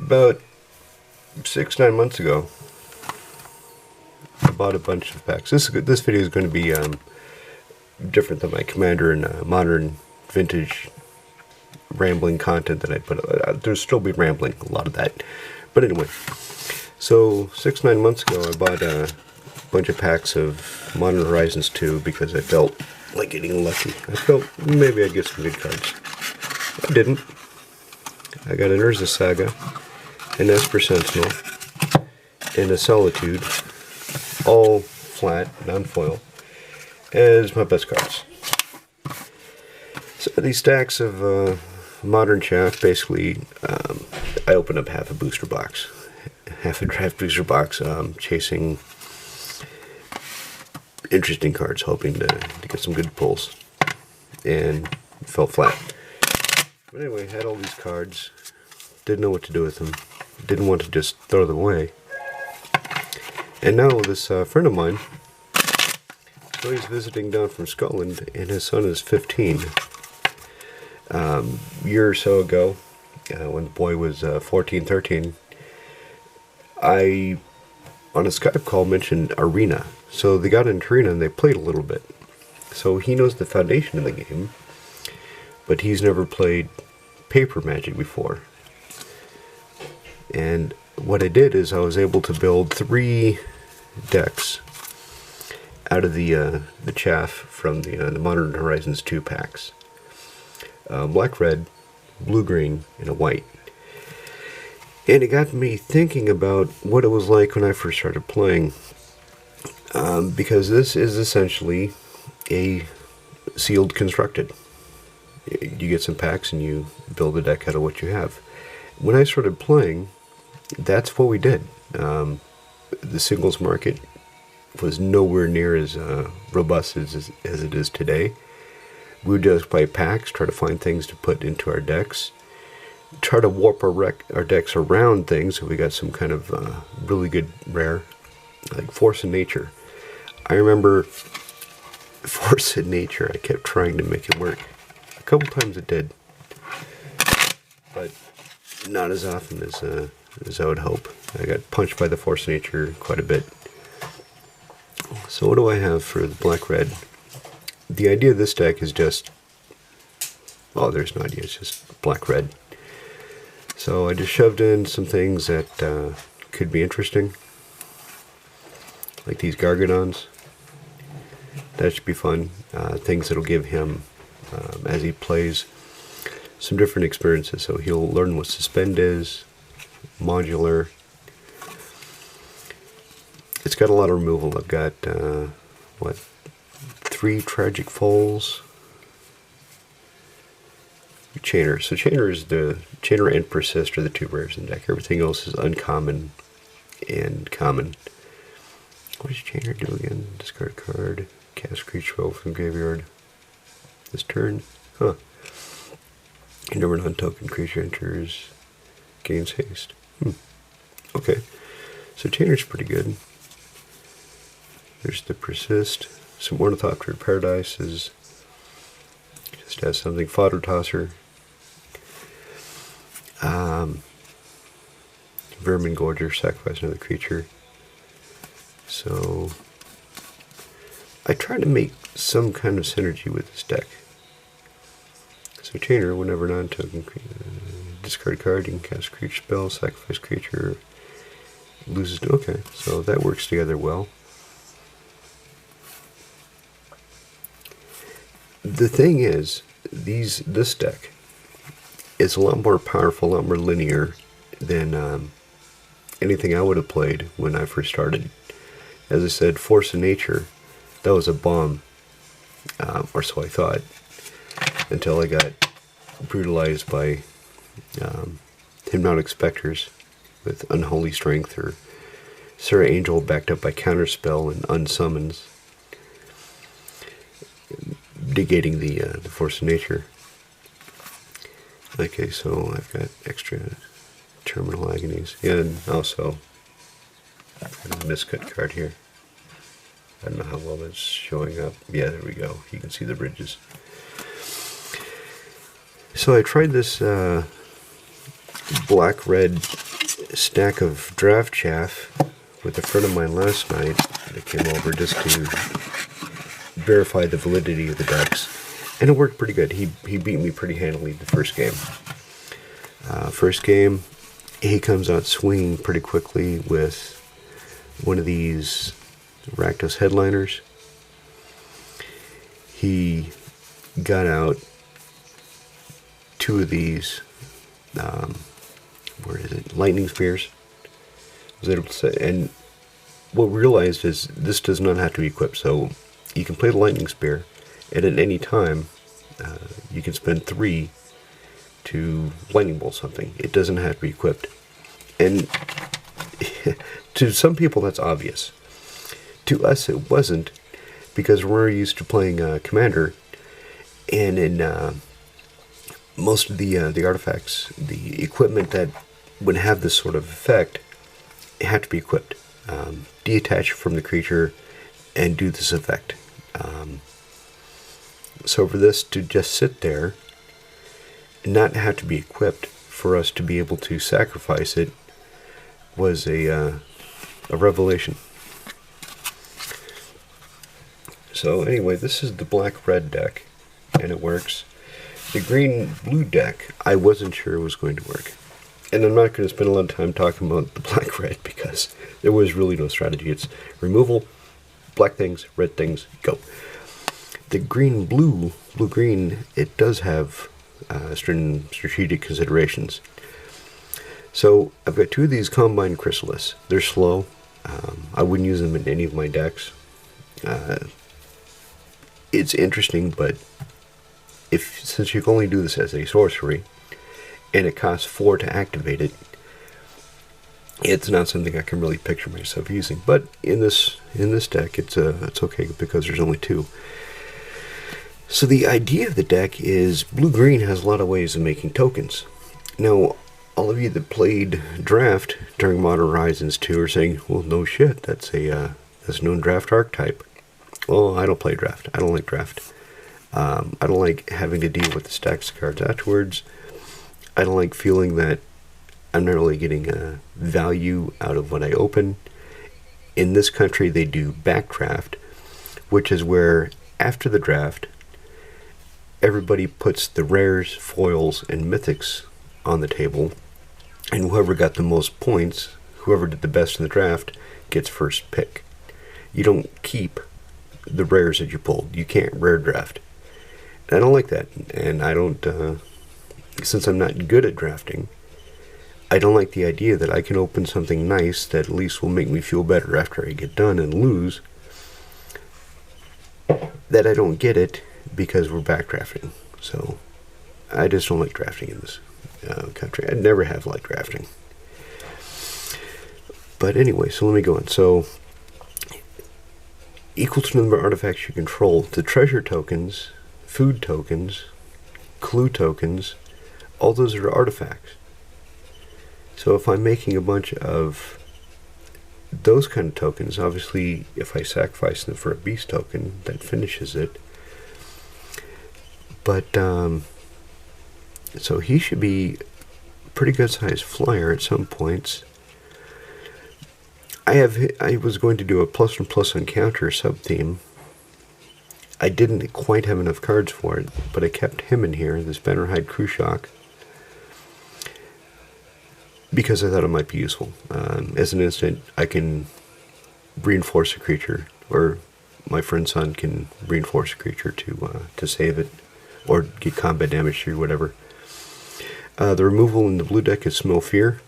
About 6-9 months ago, I bought a bunch of packs. This video is going to be different than my Commander and modern vintage rambling content that I put. There'll still be rambling, a lot of that. But anyway, so 6-9 months ago, I bought a bunch of packs of Modern Horizons 2 because I felt like getting lucky. I felt maybe I'd get some good cards. I didn't. I got an Urza Saga, an Esper Sentinel, and a Solitude, all flat, non-foil, as my best cards. So these stacks of Modern Chaff, basically, I opened up half a booster box. Half a draft booster box, chasing interesting cards, hoping to get some good pulls, and fell flat. But anyway, had all these cards, didn't know what to do with them, didn't want to just throw them away. And now this friend of mine, so he's visiting down from Scotland, and his son is 15. A year or so ago, when the boy was 14, 13, I, on a Skype call, mentioned Arena. So they got into Arena and they played a little bit. So he knows the foundation of the game, but he's never played paper Magic before. And what I did is I was able to build 3 decks out of the chaff from the Modern Horizons 2 packs. Black, red, blue, green, and a white. And it got me thinking about what it was like when I first started playing. Because this is essentially a sealed constructed. You get some packs and you build a deck out of what you have. When I started playing, that's what we did. The singles market was nowhere near as robust as it is today. We would just play packs, try to find things to put into our decks, try to warp our decks around things so we got some kind of really good rare, like Force of Nature. I remember Force of Nature, I kept trying to make it work. A couple times it did, but not as often as I would hope. I got punched by the Force of Nature quite a bit. So what do I have for the black-red? The idea of this deck is just, oh, there's no idea, it's just black-red. So I just shoved in some things that could be interesting, like these Gargadons. That should be fun. Things that'll give him, as he plays, some different experiences. So he'll learn what Suspend is, Modular. It's got a lot of removal. I've got, 3 Tragic Foals. Chainer. So Chainer and Persist are the 2 rares in the deck. Everything else is uncommon and common. What does Chainer do again? Discard card. Cast creature spell from graveyard. This turn. Huh. Number non-token creature enters. Gains haste. Okay. So Chainer's pretty good. There's the Persist. Some Ornithopter Paradises. Just has something. Fodder Tosser. Vermin Gorger. Sacrifice another creature. So I try to make some kind of synergy with this deck. So Chainer, whenever non-token discard card, you can cast creature spell, sacrifice creature, loses. Okay, so that works together well. The thing is, this deck is a lot more powerful, a lot more linear than anything I would have played when I first started. As I said, Force of Nature, that was a bomb, or so I thought, until I got brutalized by Hypnotic Specters with Unholy Strength, or Sarah Angel backed up by Counterspell and Unsummons, negating the Force of Nature. Okay, so I've got extra Terminal Agonies. Yeah, and also a miscut card here. I don't know how well that's showing up. Yeah, there we go. You can see the bridges. So I tried this black-red stack of draft chaff with a friend of mine last night that came over just to verify the validity of the decks, and it worked pretty good. He beat me pretty handily the first game. First game, he comes out swinging pretty quickly with one of these Rakdos headliners. He got out two of these, lightning spears. Was able to say, and what we realized is this does not have to be equipped. So you can play the lightning spear, and at any time, you can spend 3 to lightning bolt something. It doesn't have to be equipped. And to some people that's obvious. To us it wasn't, because we're used to playing Commander, and in most of the artifacts, the equipment that would have this sort of effect, it had to be equipped. Detach from the creature and do this effect. So for this to just sit there and not have to be equipped for us to be able to sacrifice it was a revelation. So anyway, this is the black-red deck, and it works. The green-blue deck, I wasn't sure it was going to work. And I'm not going to spend a lot of time talking about the black-red because there was really no strategy. It's removal, black things, red things, go. The green-blue, blue-green, it does have certain strategic considerations. So I've got 2 of these Combine Chrysalis. They're slow. I wouldn't use them in any of my decks. It's interesting, but since you can only do this as a sorcery, and it costs 4 to activate it, it's not something I can really picture myself using. But in this deck, it's okay because there's only 2. So the idea of the deck is blue-green has a lot of ways of making tokens. Now, all of you that played Draft during Modern Horizons 2 are saying, well, no shit, that's known Draft archetype. Well, I don't play Draft. I don't like Draft. I don't like having to deal with the stacks of cards afterwards. I don't like feeling that I'm not really getting value out of what I open. In this country, they do backdraft, which is where, after the draft, everybody puts the rares, foils, and mythics on the table, and whoever got the most points, whoever did the best in the draft, gets first pick. You don't keep the rares that you pulled. You can't rare draft. And I don't like that, and I don't, since I'm not good at drafting, I don't like the idea that I can open something nice that at least will make me feel better after I get done and lose, that I don't get it because we're backdrafting. So I just don't like drafting in this country. I never have liked drafting. But anyway, so let me go on. So equal to the number of artifacts you control, the treasure tokens, food tokens, clue tokens, all those are artifacts. So if I'm making a bunch of those kind of tokens, obviously if I sacrifice them for a beast token, that finishes it. But so he should be a pretty good sized flyer at some points. I was going to do a +1/+1 encounter sub-theme. I didn't quite have enough cards for it, but I kept him in here, this Bannerhide Krushock, because I thought it might be useful. As an instant, I can reinforce a creature, or my friend's son can reinforce a creature to save it, or get combat damage or whatever. The removal in the blue deck is Smell Fear.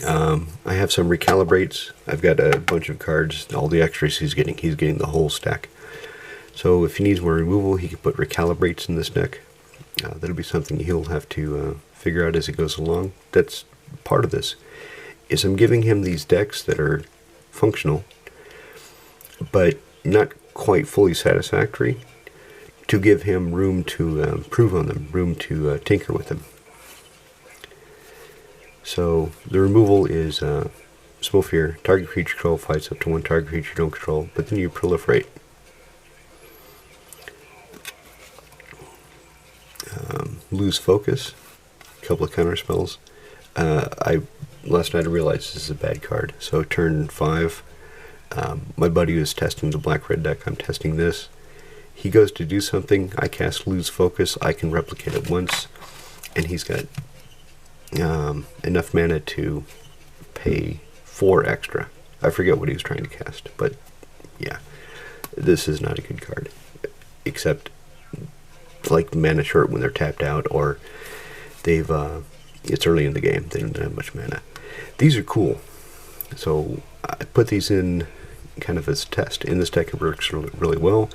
I have some recalibrates. I've got a bunch of cards, all the extras he's getting the whole stack. So if he needs more removal, he can put recalibrates in this deck. That'll be something he'll have to figure out as he goes along. That's part of this, is I'm giving him these decks that are functional, but not quite fully satisfactory, to give him room to improve on them, room to tinker with them. So the removal is Smell Fear. Target creature control fights up to 1 target creature you don't control, but then you proliferate. Lose focus. A couple of counter spells. I last night I realized this is a bad card. So turn 5, my buddy was testing the black-red deck. I'm testing this. He goes to do something. I cast Lose Focus. I can replicate it once, and he's got enough mana to pay 4 extra. I forget what he was trying to cast, but yeah, this is not a good card. Except, like, mana short when they're tapped out, or they've it's early in the game. They don't have much mana. These are cool. So I put these in kind of as a test. In this deck, it works really well.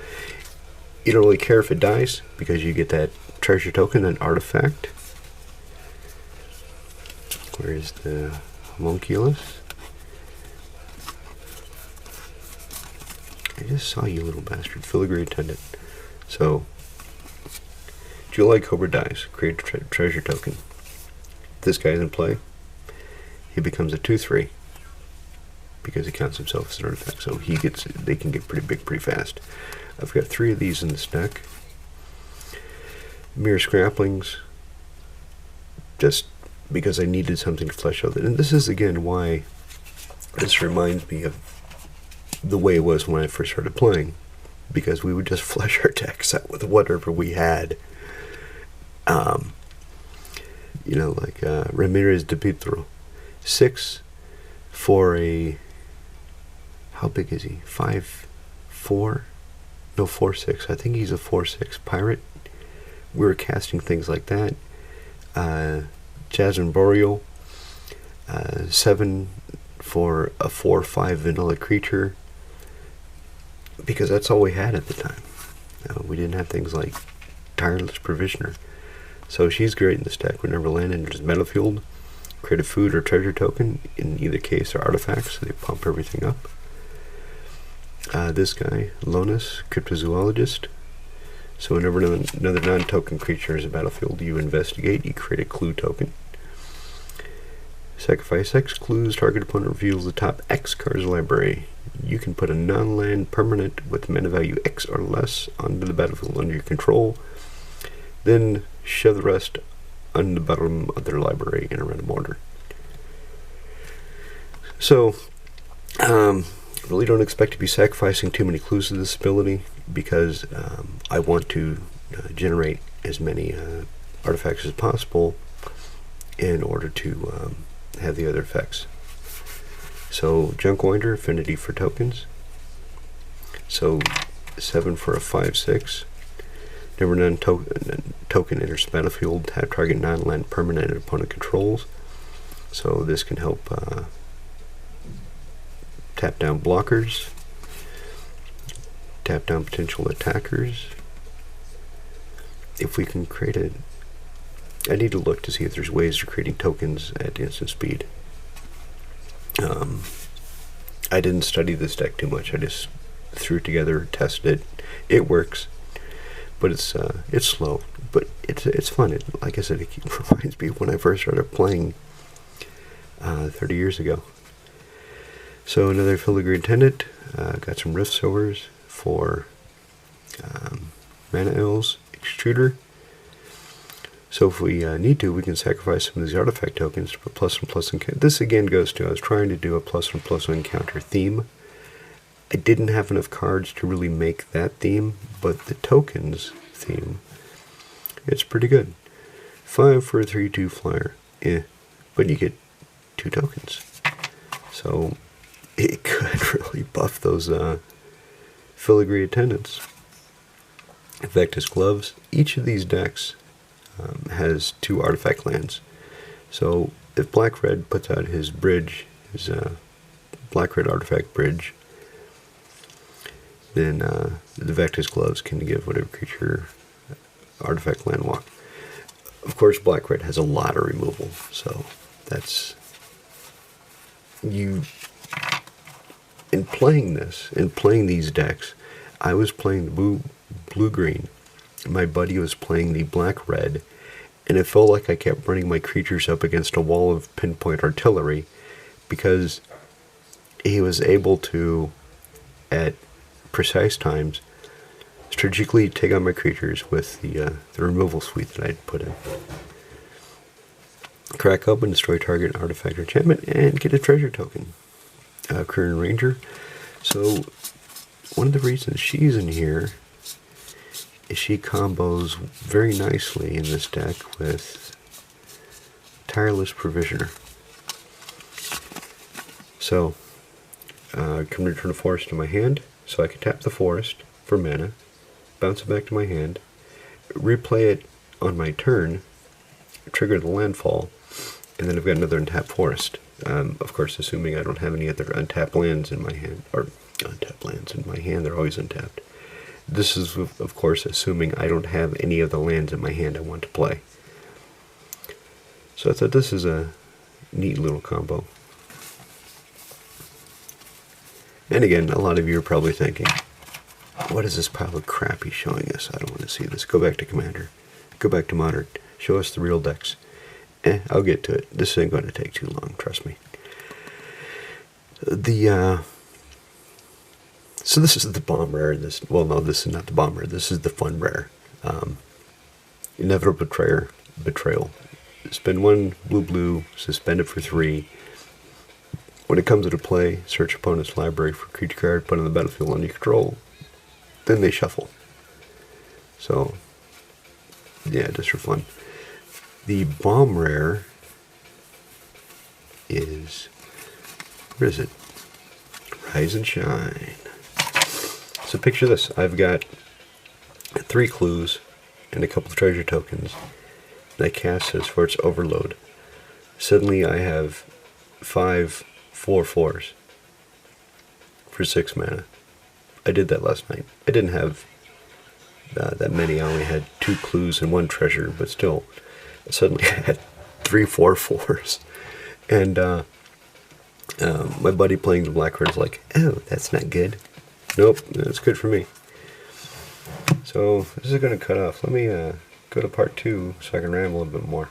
You don't really care if it dies, because you get that treasure token, an artifact. Where's the homunculus? I just saw you, little bastard. Filigree attendant. So, July Cobra dies. Create a treasure token. If this guy's in play, he becomes a 2/3 because he counts himself as an artifact. So they can get pretty big pretty fast. I've got 3 of these in this deck. Mere Scraplings, just because I needed something to flesh out. And this is again why this reminds me of the way it was when I first started playing, because we would just flesh our decks out with whatever we had. You know, like Ramirez de Pitro, 6 for a, how big is he? 5/4? No, 4/6. I think he's a 4/6 pirate. We were casting things like that. Jasmine Boreal, 7 for a 4/5 vanilla creature, because that's all we had at the time. We didn't have things like Tireless Provisioner. So she's great in this deck. Whenever land enters the battlefield, create a food or treasure token. In either case, they're artifacts, so they pump everything up. This guy, Lonus, Cryptozoologist. So whenever another non-token creature is a battlefield, you investigate, you create a clue token. Sacrifice X clues. Target opponent reveals the top X cards of the library. You can put a non-land permanent with mana value X or less onto the battlefield under your control. Then shove the rest on the bottom of their library in a random order. So, really don't expect to be sacrificing too many clues to this ability, because I want to generate as many artifacts as possible in order to have the other effects. So, Junk Winder, affinity for tokens. So, 7 for a 5/6. Never token enters the battlefield. Have target non-land permanent and opponent controls. So this can help tap down blockers, tap down potential attackers. If we can create it, I need to look to see if there's ways of creating tokens at instant speed. I didn't study this deck too much. I just threw it together, tested it. It works. But it's slow, but it's fun. Like I said, it reminds me of when I first started playing 30 years ago. So another Filigree Attendant. Got some Rift Sowers for Mana Elves, Extruder. So if we need to, we can sacrifice some of these artifact tokens to put +1/+1 encounter. This again goes to, I was trying to do a +1/+1 encounter theme. I didn't have enough cards to really make that theme, but the tokens theme, it's pretty good. 5 for a 3/2 flyer. But you get 2 tokens. So it could really buff those Filigree Attendants. Vectus Gloves. Each of these decks has 2 artifact lands. So if Black-Red puts out his bridge, his Black-Red artifact bridge, then the Vectus Gloves can give whatever creature artifact land walk. Of course, Black-Red has a lot of removal, so that's... In playing these decks, I was playing the blue-green, my buddy was playing the black-red, and it felt like I kept running my creatures up against a wall of pinpoint artillery, because he was able to, at precise times, strategically take out my creatures with the removal suite that I'd put in. Crack open, destroy target artifact or enchantment, and get a treasure token. Korean Ranger. So, one of the reasons she's in here is she combos very nicely in this deck with Tireless Provisioner. So, can return a forest to my hand, so I can tap the forest for mana, bounce it back to my hand, replay it on my turn, trigger the landfall, and then I've got another untapped forest. Of course, assuming I don't have any other untapped lands in my hand, or untapped lands in my hand, they're always untapped. This is, of course, assuming I don't have any of the lands in my hand I want to play. So I thought this is a neat little combo. And again, a lot of you are probably thinking, what is this pile of crap he's showing us? I don't want to see this. Go back to Commander. Go back to Modern. Show us the real decks. I'll get to it. This ain't going to take too long, trust me. So this is the bomb rare. Well, no, this is not the bomb rare. This is the fun rare. Inevitable Betrayal. Spend 1 blue, suspend it for 3. When it comes into play, search opponent's library for creature card, put on the battlefield under your control. Then they shuffle. So, yeah, just for fun. The bomb rare is, where is it? Rise and Shine. So picture this. I've got 3 clues and a couple of treasure tokens. And I cast this for its overload. Suddenly I have 5 4/4s for 6 mana. I did that last night. I didn't have that many. I only had 2 clues and 1 treasure, but still, suddenly I had 3 4/4s. And my buddy playing the black card is like, oh, that's not good. Nope, that's good for me. So this is going to cut off. Let me go to part 2 so I can ramble a little bit more.